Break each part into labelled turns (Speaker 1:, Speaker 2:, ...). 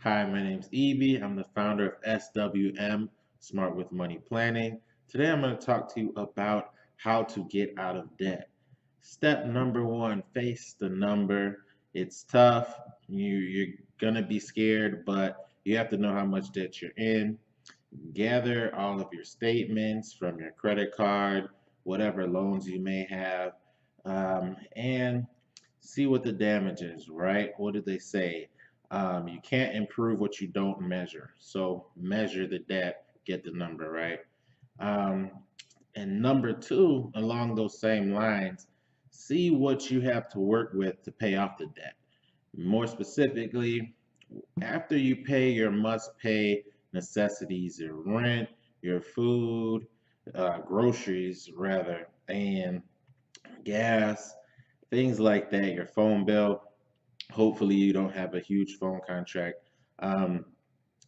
Speaker 1: Hi, my name's Evie. I'm the founder of SWM, Smart with Money Planning. Today I'm going to talk to you about how to get out of debt. Step number one, face the number. It's tough. You're going to be scared, but you have to know how much debt you're in. Gather all of your statements from your credit card, whatever loans you may have, and see what the damage is, right? What did they say? You can't improve what you don't measure. So measure the debt, get the number, right? Um, and number two, along those same lines, see what you have to work with to pay off the debt. More specifically, after you pay your must pay necessities, your rent, your food, groceries rather, and gas, things like that, your phone bill. Hopefully, you don't have a huge phone contract. Um,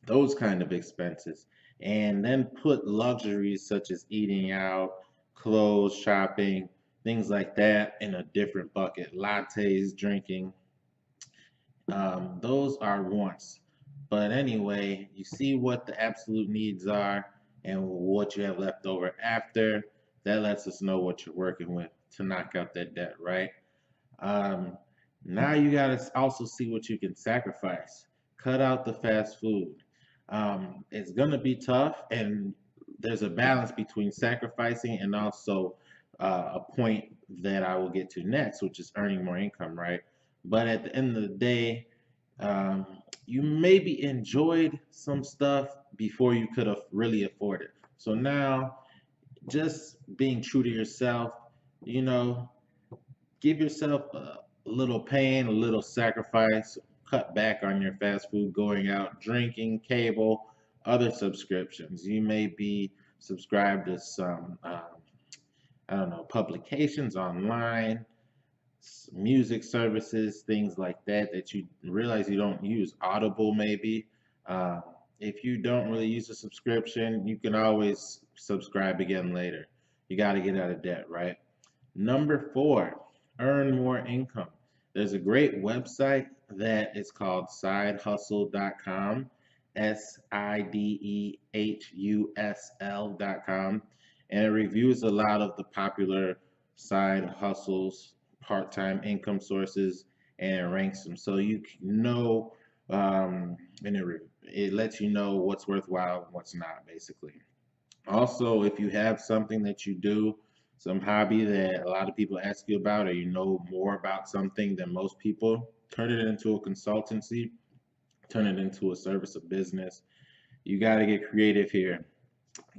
Speaker 1: those kind of expenses. And then put luxuries such as eating out, clothes, shopping, things like that in a different bucket. Lattes, drinking, those are wants. But anyway, you see what the absolute needs are and what you have left over after. That lets us know what you're working with to knock out that debt, right? Um, Now you got to also see what you can sacrifice. Cut out the fast food. It's going to be tough, and there's a balance between sacrificing and also a point that I will get to next, which is earning more income, right? But at the end of the day, um, you maybe enjoyed some stuff before you could have really afford it. So now, just being true to yourself, you know, give yourself a little pain, a little sacrifice, cut back on your fast food, going out, drinking, cable, other subscriptions. You may be subscribed to some, I don't know, publications online, music services, things like that that you realize you don't use. Audible, maybe. Uh, if you don't really use a subscription, you can always subscribe again later. You got to get out of debt, right? Number four, earn more income. There's a great website that is called sidehustle.com, SIDEHUSL.com, and it reviews a lot of the popular side hustles, part-time income sources, and it ranks them so you can know, and it lets you know what's worthwhile and what's not, basically. Also, if you have something that you do, some hobby that a lot of people ask you about, or you know more about something than most people, turn it into a consultancy, turn it into a service of business. You got to get creative here,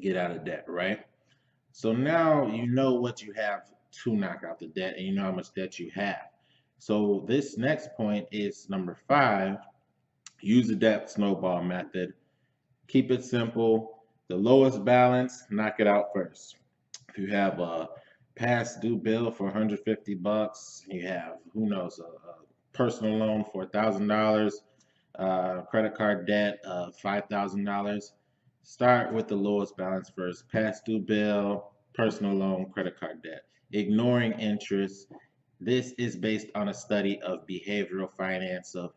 Speaker 1: get out of debt, right? So now you know what you have to knock out the debt and you know how much debt you have. So this next point is number five, use the debt snowball method. Keep it simple. The lowest balance, knock it out first. If you have a past due bill for 150 bucks, you have, who knows, a personal loan for $1,000, credit card debt of $5,000. Start with the lowest balance first. Past due bill, personal loan, credit card debt. Ignoring interest. This is based on a study of behavioral finance of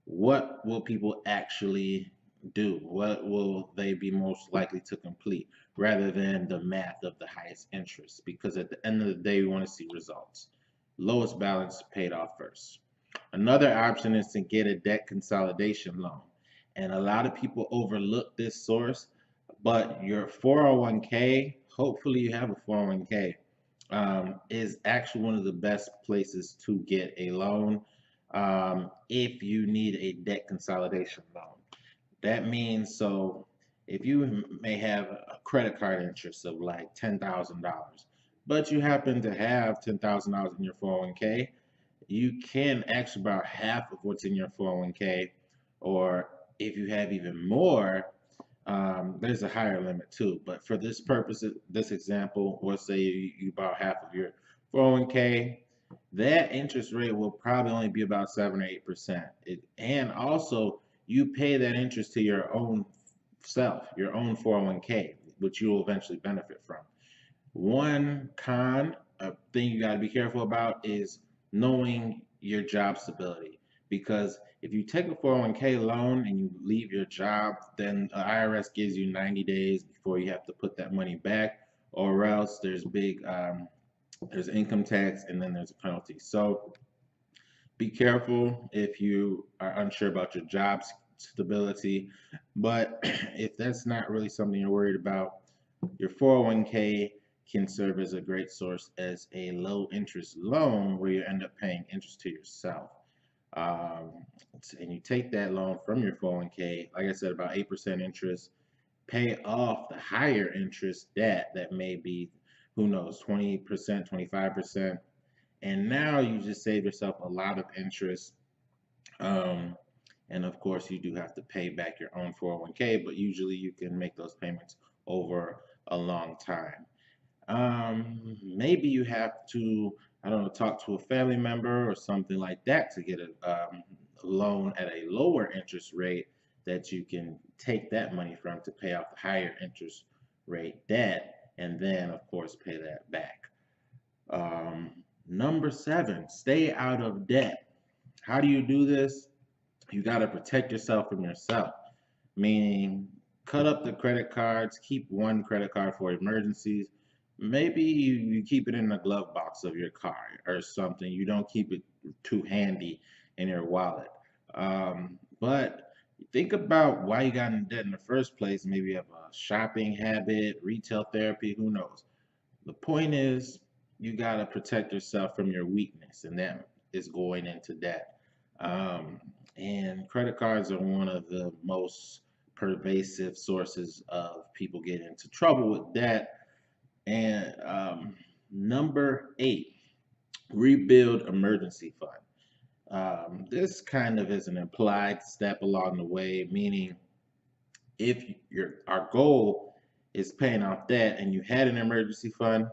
Speaker 1: what will people actually do? What will they be most likely to complete rather than the math of the highest interest? Because at the end of the day, we want to see results. Lowest balance paid off first. Another option is to get a debt consolidation loan. And a lot of people overlook this source, but your 401k, hopefully you have a 401k, is actually one of the best places to get a loan if you need a debt consolidation loan. That means so if you may have a credit card interest of like $10,000, but you happen to have $10,000 in your 401k, you can actually borrow half of what's in your 401k, or if you have even more, there's a higher limit too. But for this purpose, this example, let's say you borrow half of your 401k, that interest rate will probably only be about 7 or 8%. And also, you pay that interest to your own self, your own 401k, which you will eventually benefit from. One con, a thing you got to be careful about is knowing your job stability. because if you take a 401k loan and you leave your job, then the IRS gives you 90 days before you have to put that money back, or else there's income tax and then there's a penalty. So be careful if you are unsure about your job stability. But if that's not really something you're worried about, your 401k can serve as a great source as a low interest loan where you end up paying interest to yourself. Um, and you take that loan from your 401k, like I said, about 8% interest, pay off the higher interest debt that may be, who knows, 20%, 25%. And now you just save yourself a lot of interest. Um, and of course, you do have to pay back your own 401k, but usually you can make those payments over a long time. Maybe you have to, I don't know, talk to a family member or something like that to get a loan at a lower interest rate that you can take that money from to pay off the higher interest rate debt, and then, of course, pay that back. Number seven, stay out of debt. How do you do this? You got to protect yourself from yourself, meaning cut up the credit cards, keep one credit card for emergencies. Maybe you keep it in the glove box of your car or something. You don't keep it too handy in your wallet. But think about why you got in debt in the first place. Maybe you have a shopping habit, retail therapy, who knows? The point is, you got to protect yourself from your weakness, and that is going into debt. Um, and credit cards are one of the most pervasive sources of people getting into trouble with debt. And number eight, rebuild emergency fund. This kind of is an implied step along the way, meaning if your our goal is paying off debt and you had an emergency fund,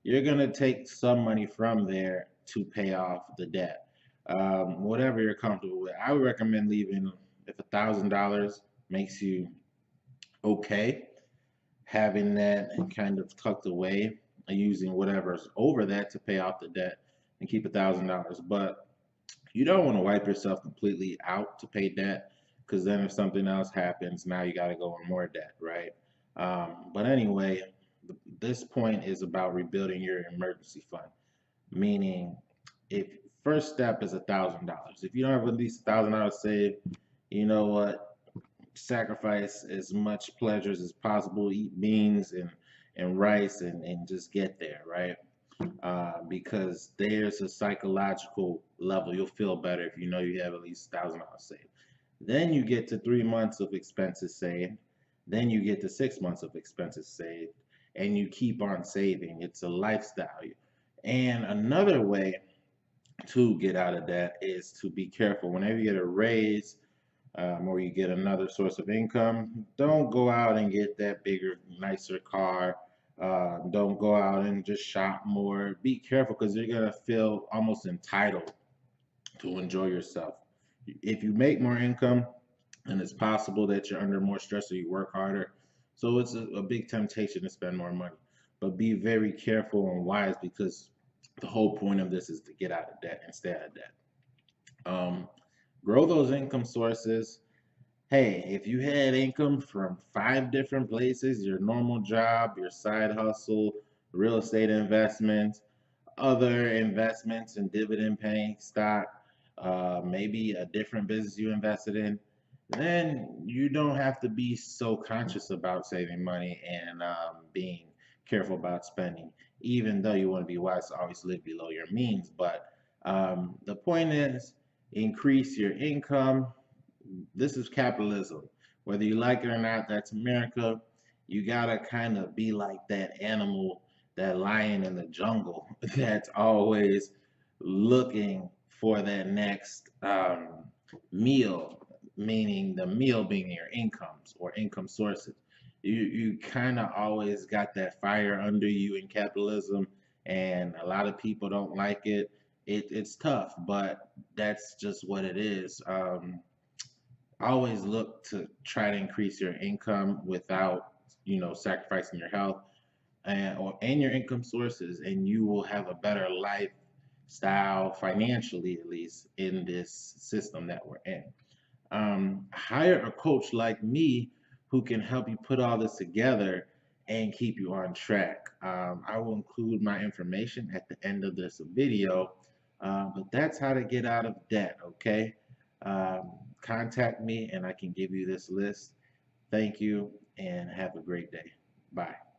Speaker 1: you're gonna take some money from there to pay off the debt. Whatever you're comfortable with. I would recommend leaving if $1,000 makes you okay, having that and kind of tucked away and using whatever's over that to pay off the debt and keep $1,000. But you don't want to wipe yourself completely out to pay debt because then if something else happens, now you got to go on more debt, right? But anyway, this point is about rebuilding your emergency fund, meaning if first step is $1,000. If you don't have at least $1,000 saved, you know what? Sacrifice as much pleasures as possible, eat beans and rice and just get there, right? Because there's a psychological level. You'll feel better if you know you have at least $1,000 saved. Then you get to 3 months of expenses saved. Then you get to 6 months of expenses saved, and you keep on saving. It's a lifestyle. And another way to get out of that is to be careful. Whenever you get a raise or you get another source of income, don't go out and get that bigger, nicer car. Don't go out and just shop more. Be careful because you're going to feel almost entitled to enjoy yourself. If you make more income, and it's possible that you're under more stress or you work harder. So it's a big temptation to spend more money. But be very careful and wise because the whole point of this is to get out of debt and stay out of debt. Um, Grow those income sources. Hey, if you had income from 5 different places, your normal job, your side hustle, real estate investments, other investments and dividend paying stock, maybe a different business you invested in, then you don't have to be so conscious about saving money and being careful about spending, even though you want to be wise to always live below your means. But the point is, increase your income. This is capitalism. Whether you like it or not, that's America. You gotta kind of be like that animal, that lion in the jungle that's always looking for that next meal, meaning the meal being your incomes or income sources. You kind of always got that fire under you in capitalism, and a lot of people don't like it. It's tough, but that's just what it is. Always look to try to increase your income without, sacrificing your health and your income sources, and you will have a better life style, financially at least, in this system that we're in. Hire a coach like me who can help you put all this together and keep you on track. I will include my information at the end of this video, but that's how to get out of debt, okay? Um, Contact me and I can give you this list. Thank you and have a great day. Bye.